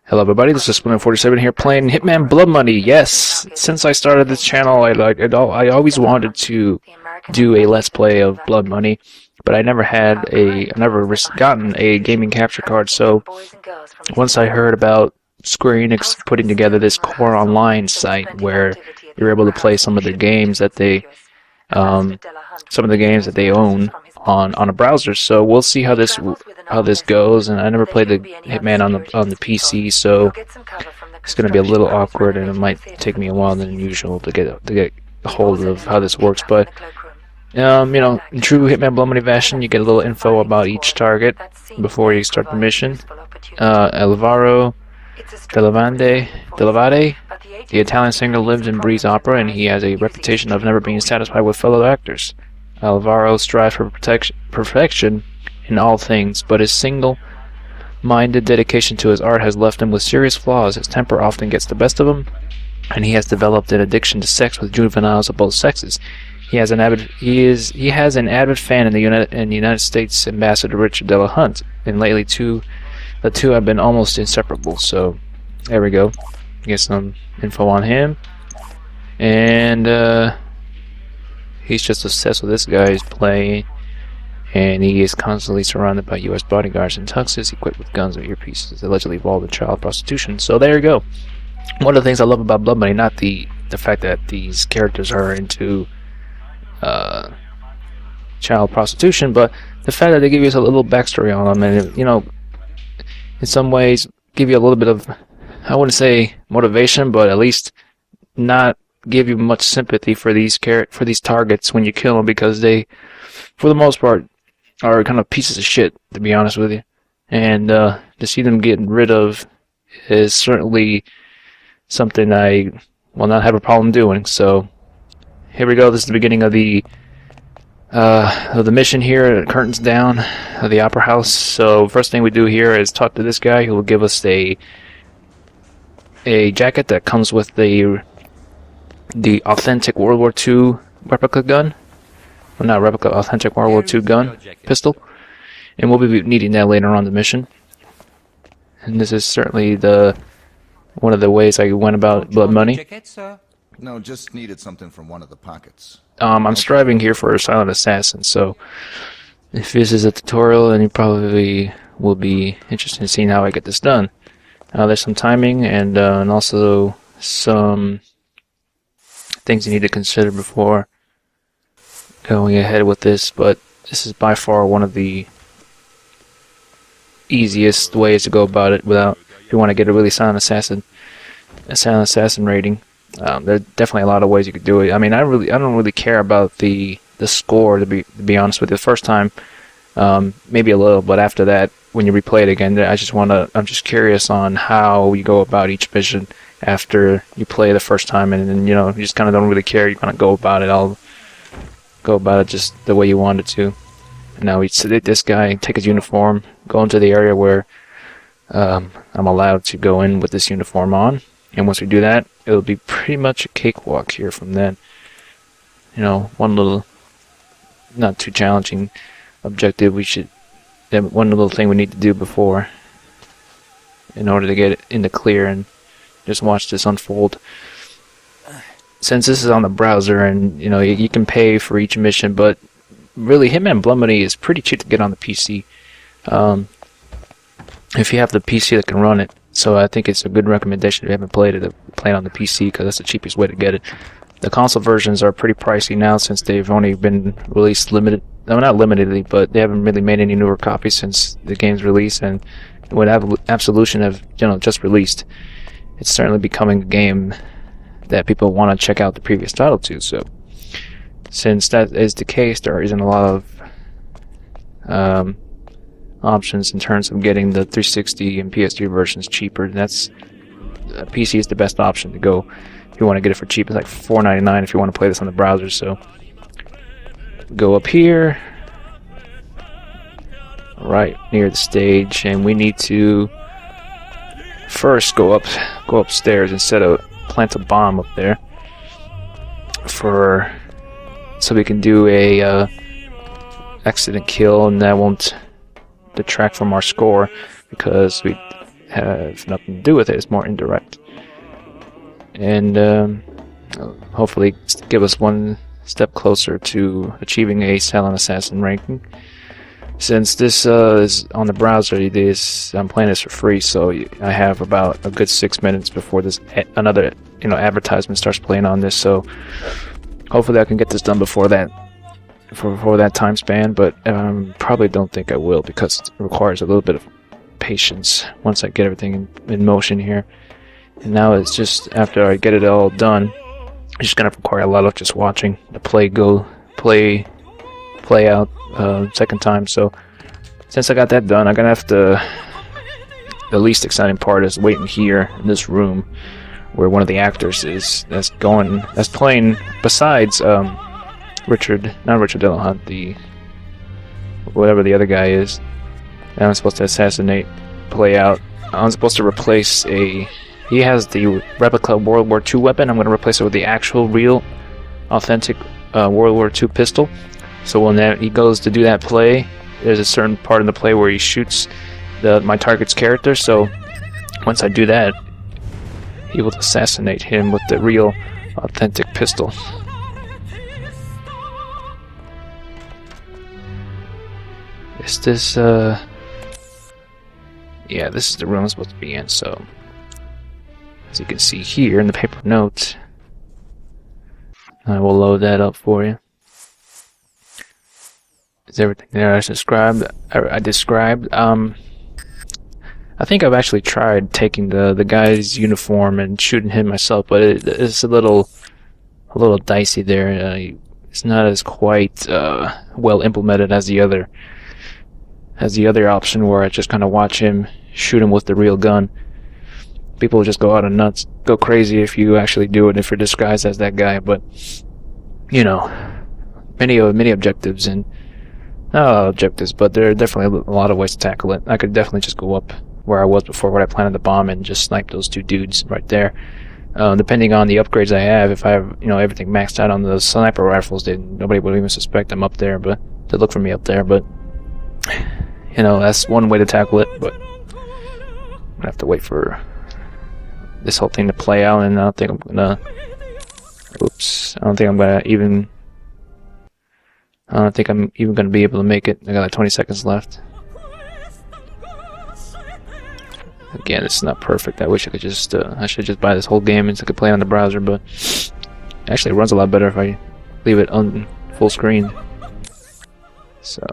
Hello everybody, this is Splinter47 here playing Hitman Blood Money. Yes, since I started this channel, I always wanted to do a Let's Play of Blood Money, but I never gotten a gaming capture card. So once I heard about Square Enix putting together this Core Online site where you're able to play some of the games that they own on a browser, so we'll see how this goes. And I never played the Hitman on the PC, so it's going to be a little awkward, and it might take me a while than usual to get a hold of how this works. But you know, in true Hitman Blood Money fashion, you get a little info about each target before you start the mission. Alvaro Delavade, the Italian singer, lives and breathes opera, and he has a reputation of never being satisfied with fellow actors. Alvaro strives for perfection in all things, but his single-minded dedication to his art has left him with serious flaws. His temper often gets the best of him, and he has developed an addiction to sex with juveniles of both sexes. He has an avid fan in the United States, Ambassador Richard Della Hunt, and lately the two have been almost inseparable. So there we go. Get some info on him, and he's just obsessed with this guy's play, and he is constantly surrounded by U.S. bodyguards and tuxes equipped with guns or earpieces, allegedly involved in child prostitution. So there you go. One of the things I love about Blood Money, not the fact that these characters are into child prostitution, but the fact that they give you a little backstory on them, and you know, in some ways give you a little bit of, I wouldn't say motivation, but at least not give you much sympathy for these targets when you kill them, because they, for the most part, are kind of pieces of shit, to be honest with you. And to see them getting rid of is certainly something I will not have a problem doing. So here we go. This is the beginning of the mission here. Curtains down of the Opera House. So first thing we do here is talk to this guy who will give us a jacket that comes with the authentic World War II replica gun. Well, not replica, authentic World War II gun, pistol. And we'll be needing that later on in the mission. And this is certainly one of the ways I went about Blood Money. No, just needed something from one of the pockets. I'm striving here for a silent assassin, so if this is a tutorial, then you probably will be interested in seeing how I get this done. There's some timing and also some things you need to consider before going ahead with this, but this is by far one of the easiest ways to go about it without, if you want to get a really silent assassin rating. There are definitely a lot of ways you could do it. I mean, I don't really care about the score, to be honest with you. The first time, maybe a little, but after that, when you replay it again, I'm just curious on how you go about each mission after you play the first time, and then, you know, you just kind of don't really care. You kind of go about it. I'll go about it just the way you want it to. And now we sedate this guy, take his uniform, go into the area where I'm allowed to go in with this uniform on. And once we do that, it'll be pretty much a cakewalk here from then. You know, one little, not too challenging objective one little thing we need to do before, in order to get it in the clear and just watch this unfold. Since this is on the browser, and you know, you can pay for each mission, but really Hitman Blood Money is pretty cheap to get on the PC. If you have the PC that can run it. So I think it's a good recommendation if you haven't played it, to play it on the PC, because that's the cheapest way to get it. The console versions are pretty pricey now, since they've only been released limited. No, not limitedly, but they haven't really made any newer copies since the game's release, and when Absolution have, you know, just released, it's certainly becoming a game that people want to check out the previous title to. So since that is the case, there isn't a lot of options in terms of getting the 360 and PS3 versions cheaper. And that's PC is the best option to go if you want to get it for cheap. It's like $4.99 if you want to play this on the browser. So go up here, right near the stage, and we need to first go upstairs instead of plant a bomb up there, so we can do a accident kill, and that won't detract from our score, because we have nothing to do with it. It's more indirect, and hopefully give us one step closer to achieving a silent assassin ranking. Since this is on the browser, I'm playing this for free, so I have about a good 6 minutes before this another advertisement starts playing on this. So hopefully I can get this done before that time span, but probably don't think I will, because it requires a little bit of patience once I get everything in motion here. And now it's just after I get it all done, it's just gonna require a lot of just watching the play out second time. So since I got that done, I'm gonna have to. The least exciting part is waiting here in this room where one of the actors is that's playing besides not Richard Dillahunt, the whatever the other guy is that I'm supposed to assassinate, play out. I'm supposed to replace he has the replica World War II weapon. I'm going to replace it with the actual real authentic World War II pistol. So when he goes to do that play, there's a certain part in the play where he shoots my target's character. So once I do that, he will assassinate him with the real authentic pistol. Is this yeah, this is the room I'm supposed to be in. So as you can see here in the paper notes, I will load that up for you. Is everything there I described? I think I've actually tried taking the guy's uniform and shooting him myself, but it's a little dicey there. It's not as quite well implemented as the other option, where I just kind of watch him shoot him with the real gun. People just go out and nuts, go crazy if you actually do it, if you're disguised as that guy. But many objectives, and not objectives, but there are definitely a lot of ways to tackle it. I could definitely just go up where I was before, where I planted the bomb, and just snipe those two dudes right there. Depending on the upgrades I have, if I have everything maxed out on the sniper rifles, then nobody would even suspect I'm up there, but they look for me up there. But that's one way to tackle it. But I'm gonna have to wait for this whole thing to play out, and I don't think I'm gonna be able to make it. I got like 20 seconds left. Again, it's not perfect. I wish I could just I should just buy this whole game and so I could play it on the browser, but actually it runs a lot better if I leave it on full screen. So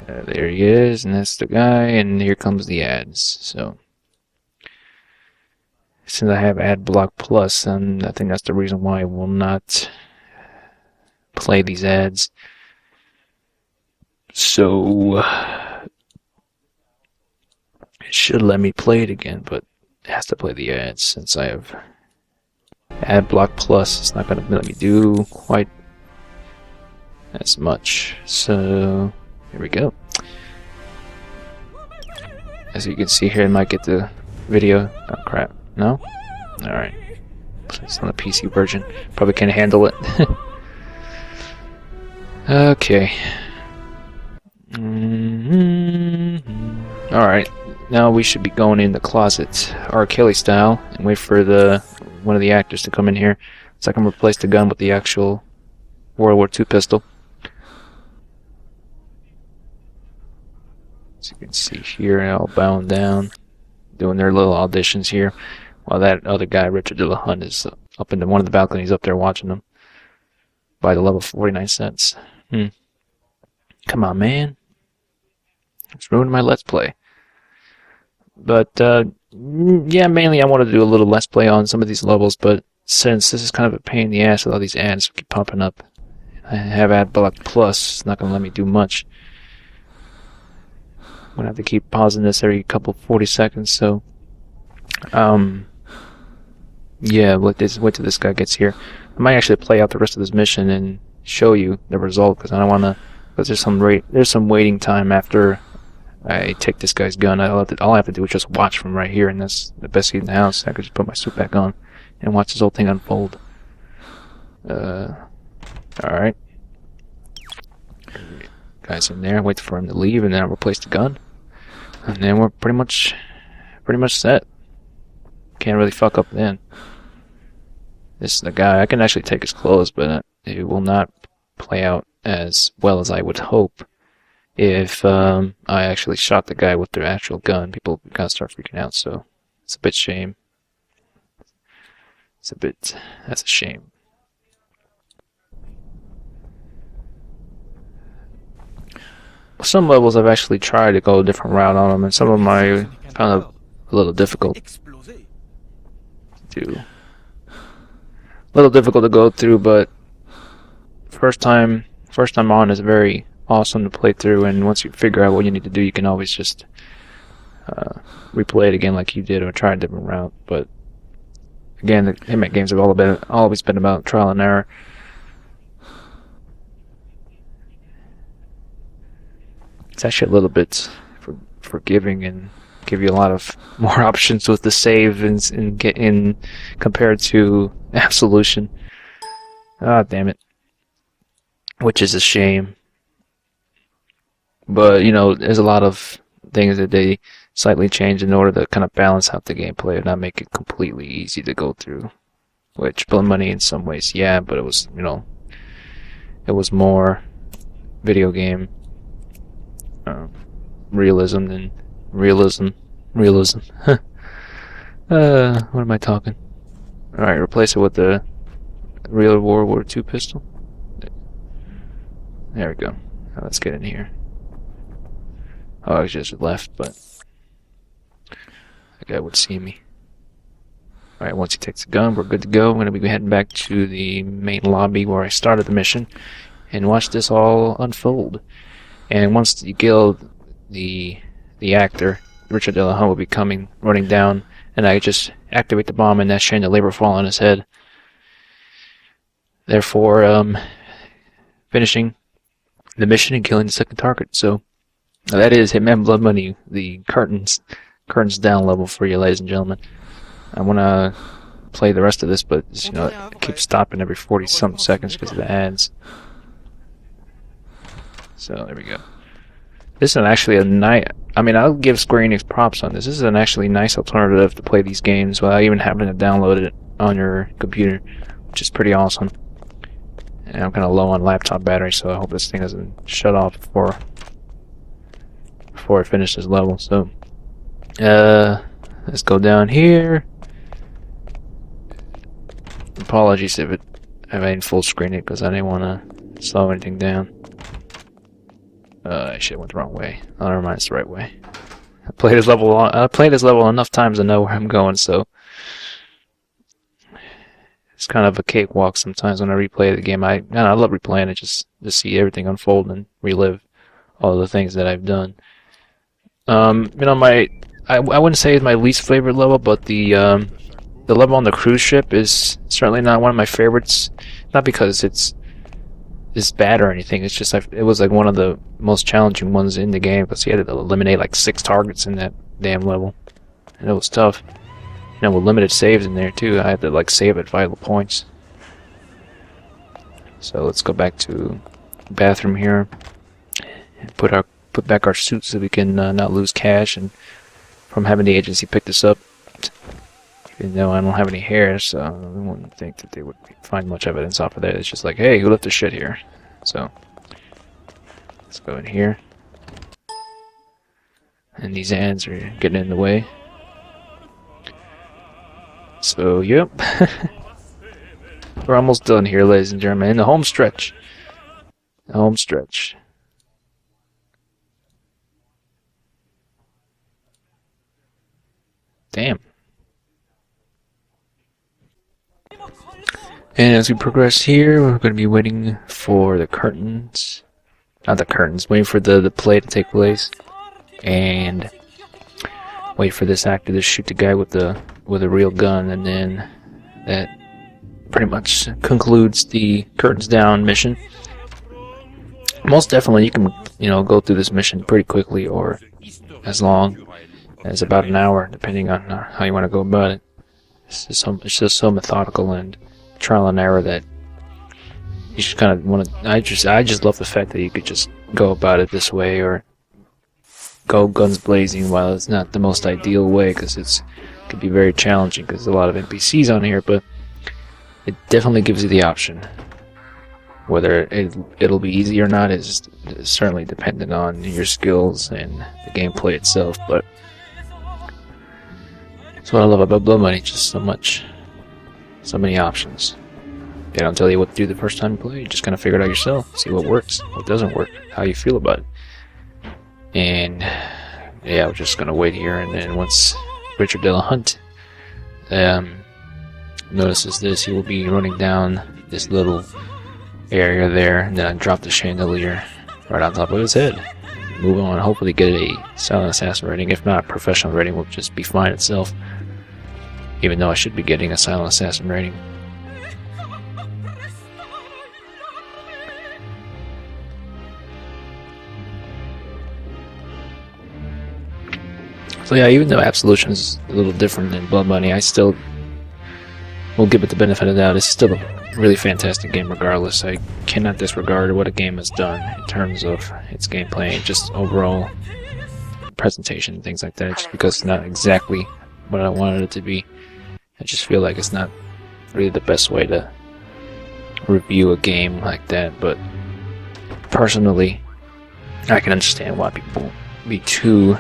there he is, and that's the guy, and here comes the ads. So since I have Ad Block Plus, and I think that's the reason why I will not play these ads. So it should let me play it again, but it has to play the ads. Since I have Ad Block Plus, it's not going to let me do quite as much. So here we go. As you can see here, I might get the video. Oh crap, no? Alright. It's on the PC version. Probably can't handle it. Okay. Alright. Now we should be going in the closet, R. Kelly style, and wait for one of the actors to come in here so I can replace the gun with the actual World War II pistol. As you can see here, all bowing down, doing their little auditions here, while that other guy, Richard Dillahunt, is up in one of the balconies up there watching them by the level 49 cents. Come on, man. It's ruining my Let's Play. But, yeah, mainly I want to do a little Let's Play on some of these levels, but since this is kind of a pain in the ass with all these ads keep popping up, I have Ad Block Plus. It's not going to let me do much. I'm gonna have to keep pausing this every couple 40 seconds, so yeah, wait till this guy gets here. I might actually play out the rest of this mission and show you the result, because I don't wanna, because there's some waiting time after I take this guy's gun. All I have to do is just watch from right here, and that's the best seat in the house. I could just put my suit back on and watch this whole thing unfold. Alright. Guy's in there, wait for him to leave, and then I'll replace the gun. And then we're pretty much set. Can't really fuck up then. This is the guy. I can actually take his clothes, but it will not play out as well as I would hope if I actually shot the guy with the actual gun. People kind of start freaking out, so it's a bit shame. That's a shame. Some levels I've actually tried to go a different route on them, and some of them I found it a little difficult to go through, but first time on is very awesome to play through, and once you figure out what you need to do, you can always just replay it again like you did or try a different route. But again, the Hitman games have always been about trial and error. It's actually a little bit forgiving and give you a lot of more options with the save in compared to Absolution. Ah, damn it. Which is a shame. But, you know, there's a lot of things that they slightly changed in order to kind of balance out the gameplay and not make it completely easy to go through. Which, Blood Money in some ways, yeah, but it was, you know, it was more video game realism than realism. What am I talking? Alright, replace it with the real World War II pistol. There we go. Now let's get in here. Oh, I just left, but that guy would see me. Alright, once he takes the gun, we're good to go. I'm going to be heading back to the main lobby where I started the mission and watch this all unfold. And once you kill the actor, Richard Delahunt will be running down, and I just activate the bomb, and that chain of labor fall on his head. Therefore, finishing the mission and killing the second target. So that is Hitman Blood Money, the curtains down level for you, ladies and gentlemen. I want to play the rest of this, but you know, it keeps stopping every 40-something seconds because of the ads. So there we go. This is actually a nice. I mean, I'll give Square Enix props on this. This is an actually nice alternative to play these games without even having to download it on your computer, which is pretty awesome. And I'm kind of low on laptop battery, so I hope this thing doesn't shut off before I finish this level. So, let's go down here. Apologies if I didn't full screen it because I didn't want to slow anything down. I went the wrong way. Oh, never mind, it's the right way. I played this level enough times to know where I'm going, so it's kind of a cakewalk sometimes when I replay the game. I love replaying it just to see everything unfold and relive all the things that I've done. You know, I wouldn't say it's my least favorite level, but the level on the cruise ship is certainly not one of my favorites. Not because it's bad or anything. It's just it was like one of the most challenging ones in the game because you had to eliminate like 6 targets in that damn level, and it was tough. You know, with limited saves in there too. I had to like save at vital points. So let's go back to the bathroom here and put back our suits so we can not lose cash and from having the agency pick this up. Even though I don't have any hair, so I wouldn't think that they would find much evidence off of that. It's just like, hey, who left the shit here? So, let's go in here. And these ads are getting in the way. So, yep. We're almost done here, ladies and gentlemen. In the home stretch. The home stretch. Damn. And as we progress here, we're going to be waiting for the curtains. Not the curtains, waiting for the play to take place. And wait for this actor to shoot the guy with a real gun, and then that pretty much concludes the curtains down mission. Most definitely you can, you know, go through this mission pretty quickly or as long as about an hour, depending on how you want to go about it. It's just so methodical and trial and error that you just kind of want to. I just love the fact that you could just go about it this way, or go guns blazing. While it's not the most ideal way, because it could be very challenging because there's a lot of NPCs on here, but it definitely gives you the option. Whether it'll be easy or not is certainly dependent on your skills and the gameplay itself, but that's what I love about Blood Money, just so many options. They don't tell you what to do the first time you play, you just kind of figure it out yourself, see what works, what doesn't work, how you feel about it. And yeah, we're just gonna wait here, and then once Richard Delahunt notices this, he will be running down this little area there, and then I drop the chandelier right on top of his head. Move on, hopefully get a Silent Assassin rating. If not, professional rating will just be fine itself, even though I should be getting a Silent Assassin rating. So yeah, even though Absolution is a little different than Blood Money, I still will give it the benefit of the doubt. It's still a really fantastic game regardless. I cannot disregard what a game has done in terms of its gameplay and just overall presentation and things like that, just because it's not exactly what I wanted it to be. I just feel like it's not really the best way to review a game like that, but personally, I can understand why people be too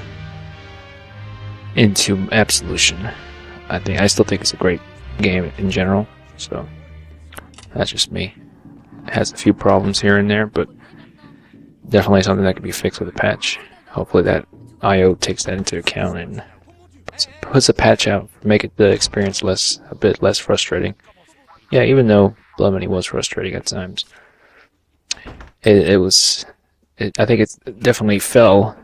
into Absolution. I still think it's a great game in general, so that's just me. It has a few problems here and there, but definitely something that can be fixed with a patch. Hopefully that IO takes that into account and puts a patch out, make it the experience a bit less frustrating. Yeah, even though Blood Money was frustrating at times, I think it definitely fell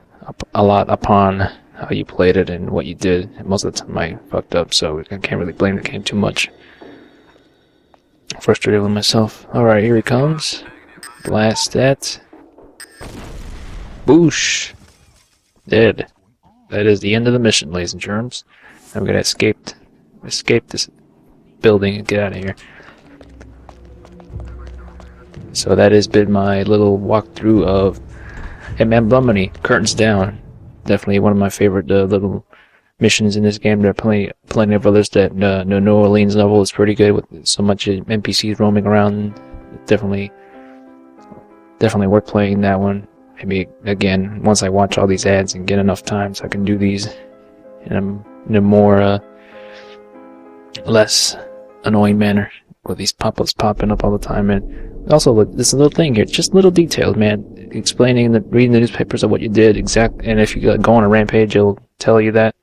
a lot upon how you played it and what you did. And most of the time I fucked up, so I can't really blame the game too much. I'm frustrated with myself. Alright, here he comes. Blast that. Boosh! Dead. That is the end of the mission, ladies and germs. I'm gonna escape this building and get out of here. So that has been my little walkthrough of Hitman Blood Money. Curtains down. Definitely one of my favorite little missions in this game. There are plenty of others. That New Orleans level is pretty good with so much NPCs roaming around. Definitely worth playing that one. Maybe again once I watch all these ads and get enough time, so I can do these in a more less annoying manner with these pop-ups popping up all the time. And also look, this little thing here, just little details, man. Explaining reading the newspapers of what you did and if you go on a rampage, it'll tell you that.